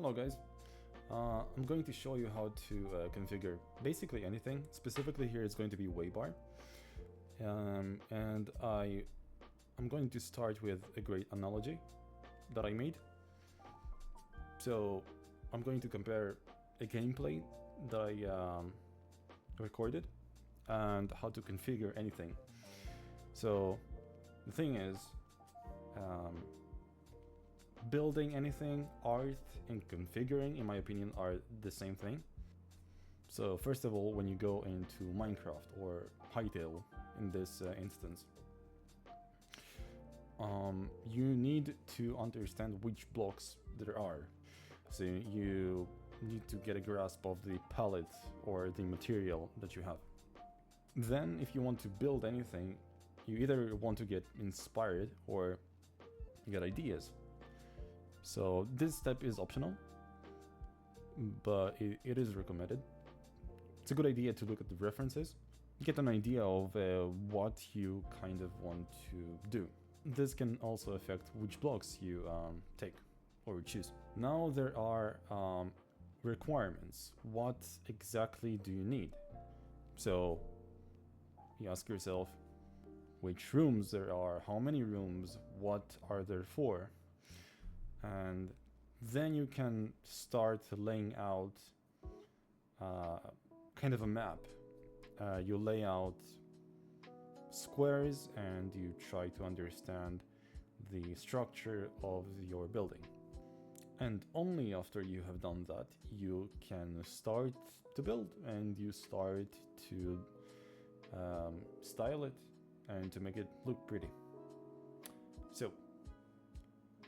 Hello guys, I'm going to show you how to configure basically anything. Specifically here it's going to be Waybar, and I'm going to start with a great analogy that I made. So I'm going to compare a gameplay that I recorded and how to configure anything. So the thing is, building anything, art, and configuring, in my opinion, are the same thing. So first of all, when you go into Minecraft or Hytale in this instance, you need to understand which blocks there are. So you need to get a grasp of the palette or the material that you have. Then if you want to build anything, you either want to get inspired or get ideas. So this step is optional, but it is recommended. It's a good idea to look at the references, get an idea of what you kind of want to do. This can also affect which blocks you take or choose. Now there are requirements. What exactly do you need? So you ask yourself which rooms there are, how many rooms, what are there for? And then you can start laying out kind of a map. You lay out squares and you try to understand the structure of your building. And only after you have done that, you can start to build and you start to style it and to make it look pretty. So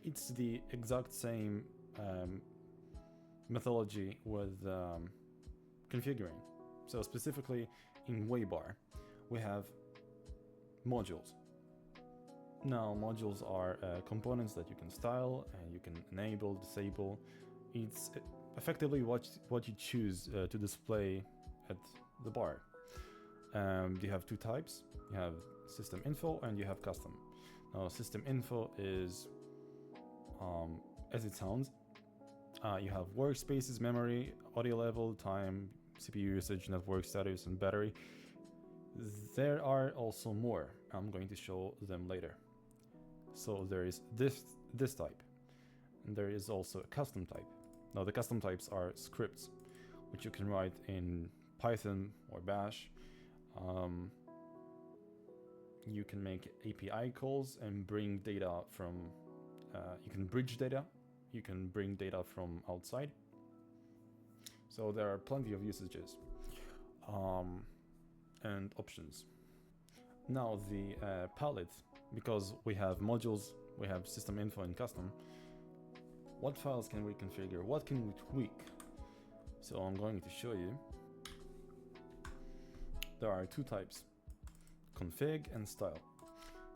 it's the exact same methodology with configuring. So specifically in Waybar, we have modules. Now modules are components that you can style and you can enable, disable. It's effectively what you choose to display at the bar. You have two types. You have system info and you have custom. Now system info is as it sounds. You have workspaces, memory, audio level, time, CPU usage, network status, and battery. There are also more. I'm going to show them later. So there is this type, and there is also a custom type. Now the custom types are scripts, which you can write in Python or Bash. You can make API calls and bring data from you can bridge data, you can bring data from outside. So there are plenty of usages and options. Now the palette, because we have modules, we have system info and custom, what files can we configure? What can we tweak? So I'm going to show you. There are two types, config and style.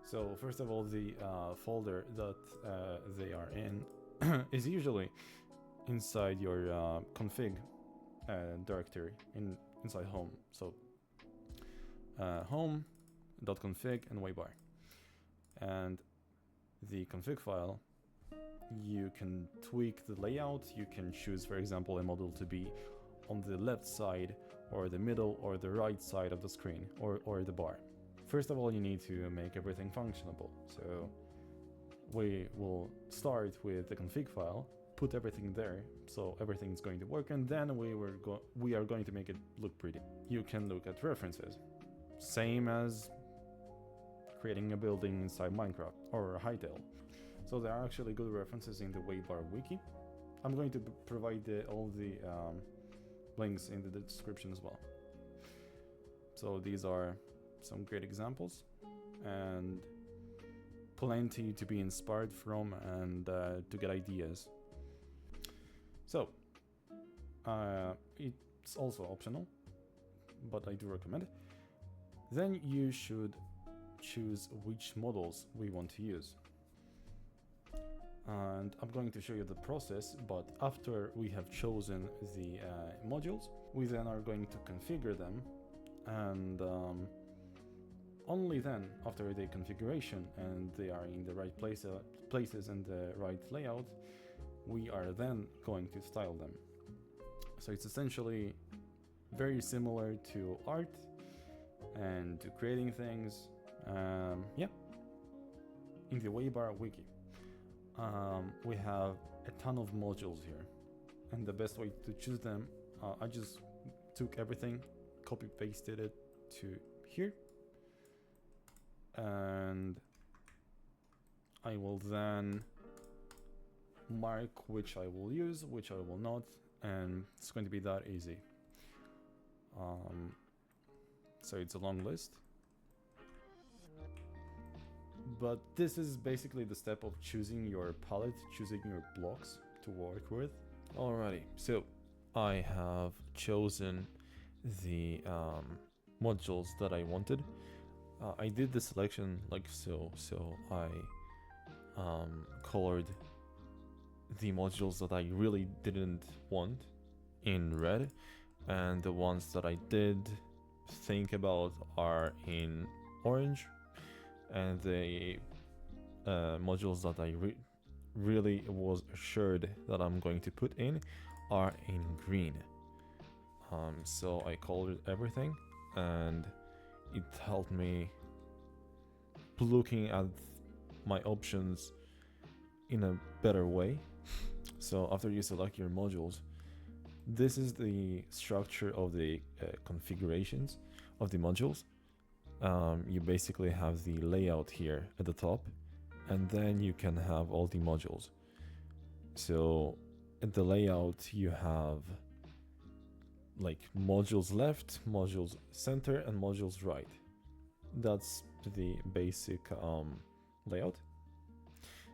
So first of all, the folder that they are in is usually inside your config directory inside home. So home.config and Waybar. And the config file, you can tweak the layout. You can choose, for example, a module to be on the left side or the middle or the right side of the screen or the bar. First of all, you need to make everything functionable. So we will start with the config file, put everything there, so everything's going to work, and then we are going to make it look pretty. You can look at references, same as creating a building inside Minecraft or Hytale. So there are actually good references in the Waybar wiki. I'm going to provide all the links in the description as well. So these are some great examples and plenty to be inspired from and to get ideas. So it's also optional, but I do recommend it. Then you should choose which models we want to use. And I'm going to show you the process, but after we have chosen the modules, we then are going to configure them, and only then, after the configuration and they are in the right places and the right layout, we are then going to style them. So it's essentially very similar to art and to creating things. Yeah. In the Waybar wiki, we have a ton of modules here, and the best way to choose them, I just took everything, copy pasted it to here, and I will then mark which I will use, which I will not, and it's going to be that easy. So it's a long list, but this is basically the step of choosing your palette, choosing your blocks to work with. Alrighty, so I have chosen the modules that I wanted. I did the selection like so, I colored the modules that I really didn't want in red, and the ones that I did think about are in orange, and the modules that I really was assured that I'm going to put in are in green. So I colored everything, and it helped me looking at my options in a better way. So after you select your modules, this is the structure of the configurations of the modules. You basically have the layout here at the top, and then you can have all the modules. So at the layout you have like modules left, modules center, and modules right. That's the basic layout.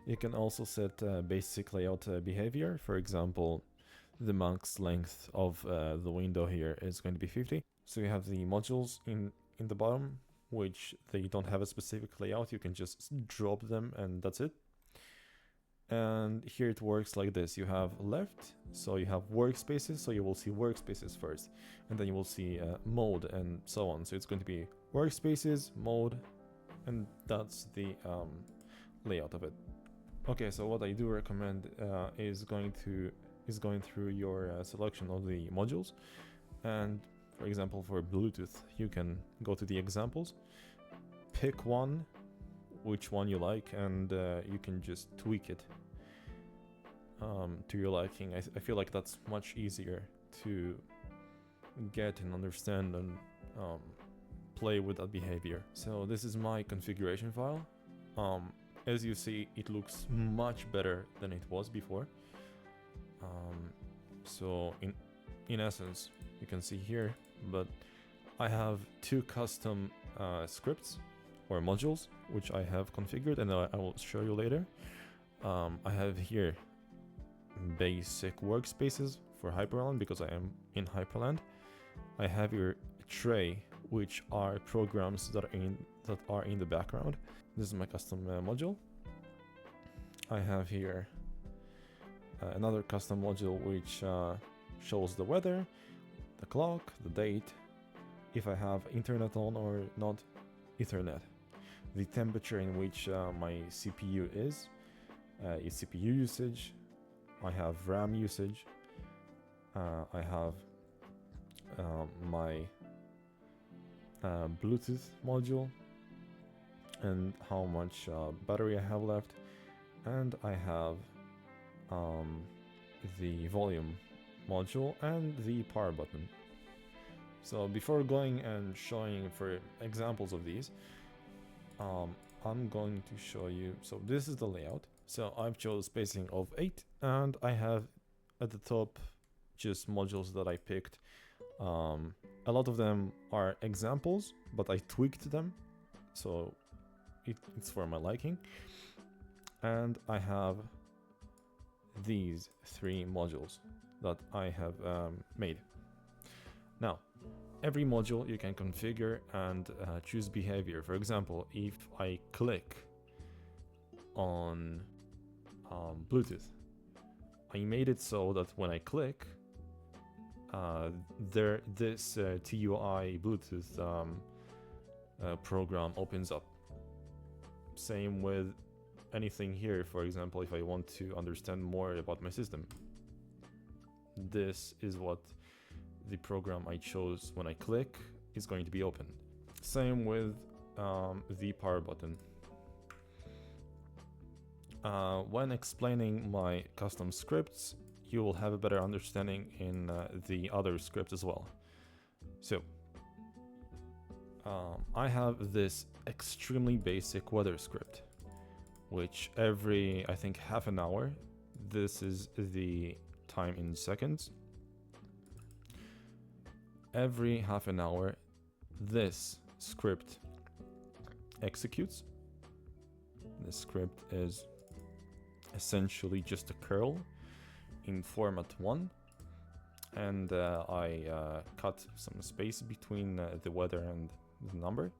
You can also set basic layout behavior. For example, the max length of the window here is going to be 50. So you have the modules in the bottom, which they don't have a specific layout. You can just drop them and that's it. And here it works like this. You have left, so you have workspaces, so you will see workspaces first, and then you will see mode and so on. So it's going to be workspaces, mode, and that's the layout of it. Okay, so what I do recommend is going through your selection of the modules, and for example, for Bluetooth, you can go to the examples, pick one, which one you like, and you can just tweak it to your liking. I feel like that's much easier to get and understand and play with that behavior. So this is my configuration file. As you see, it looks much better than it was before. So in essence, you can see here, but I have two custom scripts or modules which I have configured, and I will show you later. I have here basic workspaces for Hyperland because I am in Hyperland. I have your tray, which are programs that are in the background. This is my custom module. I have here another custom module which shows the weather, the clock, the date, if I have internet on or not Ethernet, the temperature in which my CPU is, its CPU usage. I have RAM usage. I have my Bluetooth module and how much battery I have left, and I have the volume module and the power button. So before going and showing for examples of these, I'm going to show you. So this is the layout. So I've chosen spacing of 8, and I have at the top just modules that I picked. A lot of them are examples, but I tweaked them, so it's for my liking. And I have these 3 modules that I have made. Now, every module you can configure and choose behavior. For example, if I click on Bluetooth, I made it so that when I click, this TUI Bluetooth program opens up. Same with anything here, for example, if I want to understand more about my system, this is what the program I chose when I click is going to be open. Same with the power button. When explaining my custom scripts, you will have a better understanding in the other script as well. So, I have this extremely basic weather script, which every, I think, half an hour, this is the time in seconds. Every half an hour, this script executes. This script is essentially just a curl in format 1, and I cut some space between the weather and the number.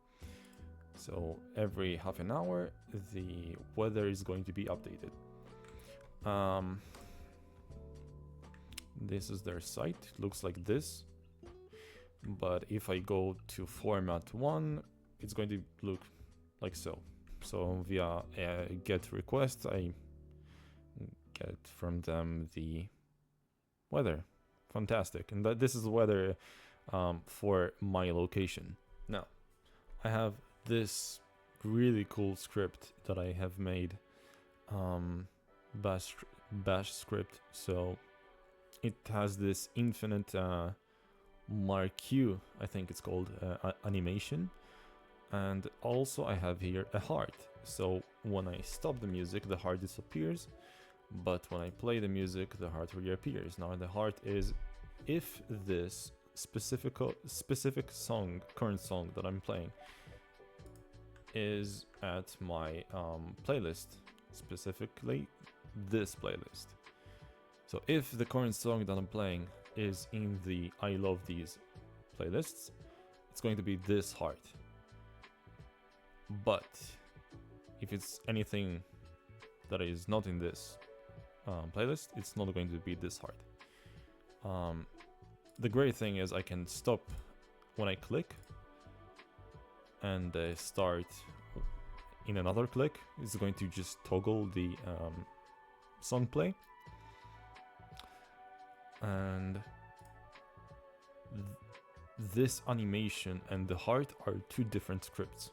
So every half an hour, the weather is going to be updated. This is their site. It looks like this. But if I go to format 1, it's going to look like so. So via a GET request, I get from them the weather. Fantastic. And this is the weather for my location. Now, I have this really cool script that I have made, bash script. So it has this infinite marquee, I think it's called, animation. And also I have here a heart. So when I stop the music, the heart disappears. But when I play the music, the heart reappears. Now the heart is if this specific song, current song that I'm playing, is at my playlist, specifically this playlist. So if the current song that I'm playing is in the I love these playlists, it's going to be this heart. But if it's anything that is not in this playlist, it's not going to be this heart. The great thing is I can stop when I click and start in another click. It's going to just toggle the song play. And this animation and the heart are two different scripts.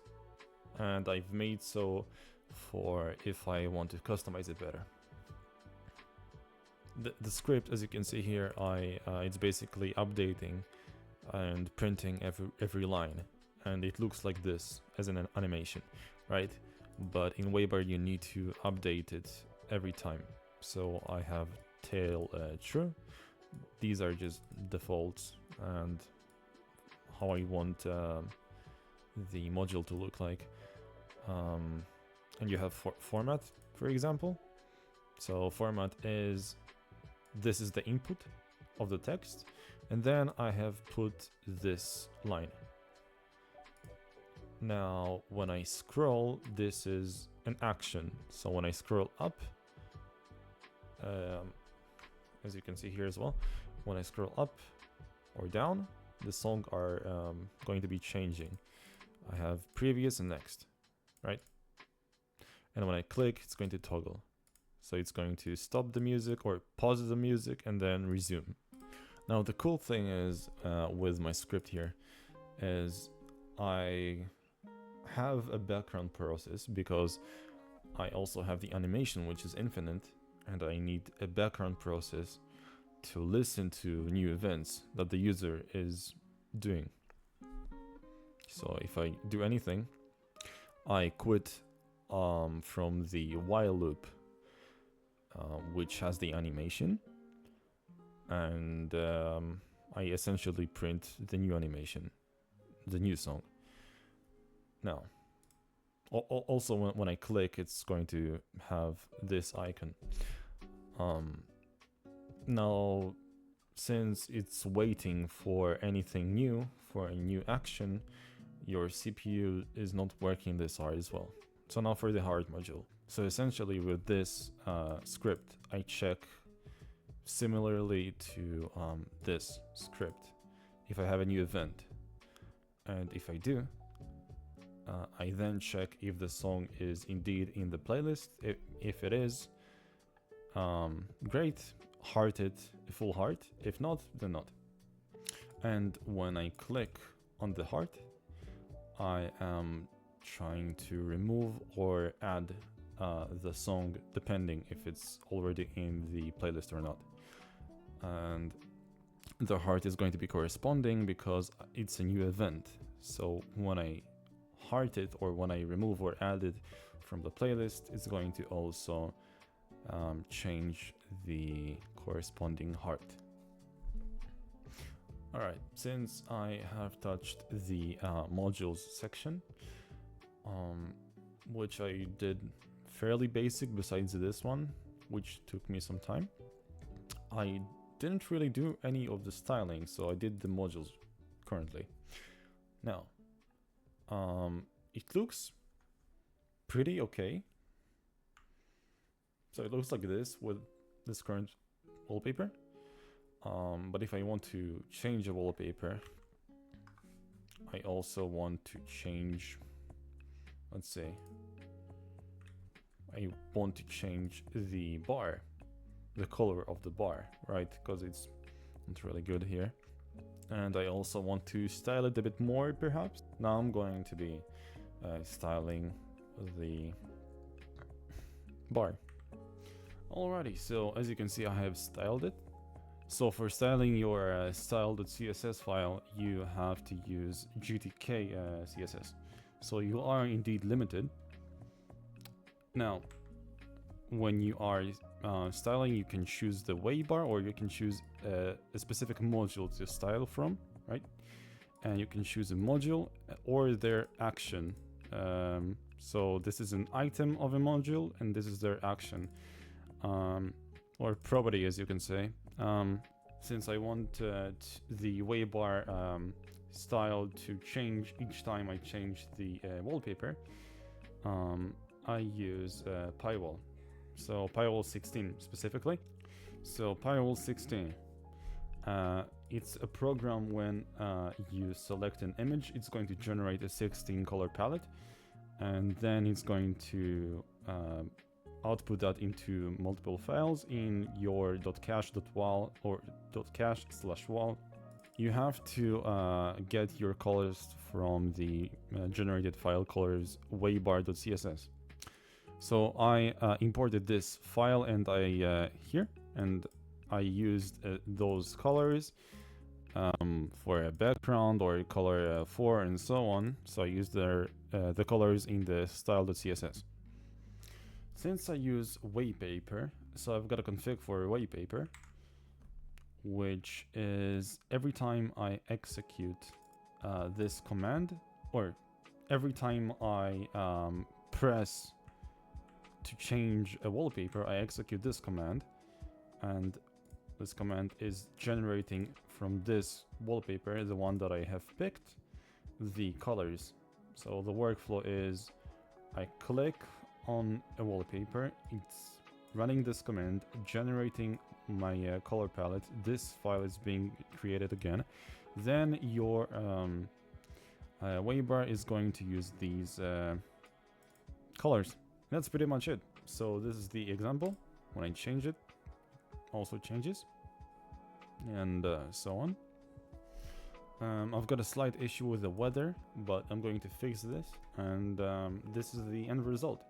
And I've made so for if I want to customize it better. The script, as you can see here, it's basically updating and printing every line, and it looks like this as an animation, right? But in Waybar you need to update it every time. So I have tail true. These are just defaults and how I want the module to look like. And you have format, for example. So format is, this is the input of the text, and then I have put this line. Now when I scroll, this is an action. So when I scroll up, as you can see here as well, when I scroll up or down, the song are going to be changing. I have previous and next, right? And when I click, it's going to toggle. So it's going to stop the music or pause the music and then resume. Now the cool thing is with my script here is I have a background process because I also have the animation, which is infinite, and I need a background process to listen to new events that the user is doing. So if I do anything, I quit from the while loop, which has the animation, and I essentially print the new animation, the new song. Now, also when I click, it's going to have this icon. Now, since it's waiting for anything new, for a new action, your CPU is not working this hard as well. So now for the hard module. So essentially with this script, I check similarly to this script if I have a new event. And if I do, I then check if the song is indeed in the playlist. If it is, great, heart it, full heart. If not, then not. And when I click on the heart, I am trying to remove or add the song depending if it's already in the playlist or not. And the heart is going to be corresponding because it's a new event. So when I heart it or when I remove or add it from the playlist, it's going to also change the corresponding heart. Alright, since I have touched the modules section, which I did fairly basic besides this one, which took me some time, I didn't really do any of the styling, so I did the modules currently. Now, it looks pretty okay. So it looks like this with this current wallpaper. But if I want to change a wallpaper, I also want to change, let's say, I want to change the bar, the color of the bar, right? Because it's not really good here. And I also want to style it a bit more, perhaps. Now I'm going to be styling the bar. Alrighty, so as you can see, I have styled it. So for styling your style.css file, you have to use GTK CSS. So you are indeed limited. Now, when you are styling, you can choose the Waybar, or you can choose a specific module to style from, right? And you can choose a module or their action. So this is an item of a module, and this is their action, or property, as you can say. Since I want the Waybar style to change each time I change the wallpaper, I use Pywall. So Pywall 16 specifically. So Pywall 16, it's a program when you select an image, it's going to generate a 16 color palette, and then it's going to output that into multiple files in your .cache.wal or .cache/wal. You have to get your colors from the generated file colors waybar.css. So I imported this file and I I used those colors for a background or color 4 and so on. So I used the colors in the style.css. Since I use waypaper, so I've got a config for waypaper, which is every time I execute this command, or every time I press to change a wallpaper, I execute this command, and this command is generating from this wallpaper, the one that I have picked, the colors. So the workflow is I click on a wallpaper, it's running this command, generating my color palette, this file is being created again, then your Waybar is going to use these colors. That's pretty much it. So this is the example. When I change it, also changes, and so on. I've got a slight issue with the weather, but I'm going to fix this, and this is the end result.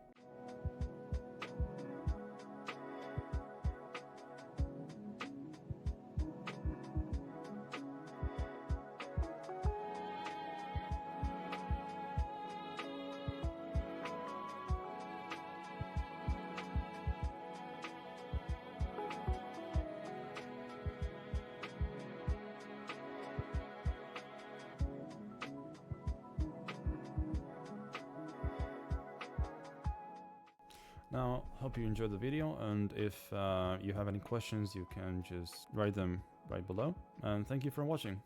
Now, hope you enjoyed the video, and if you have any questions, you can just write them right below. And thank you for watching.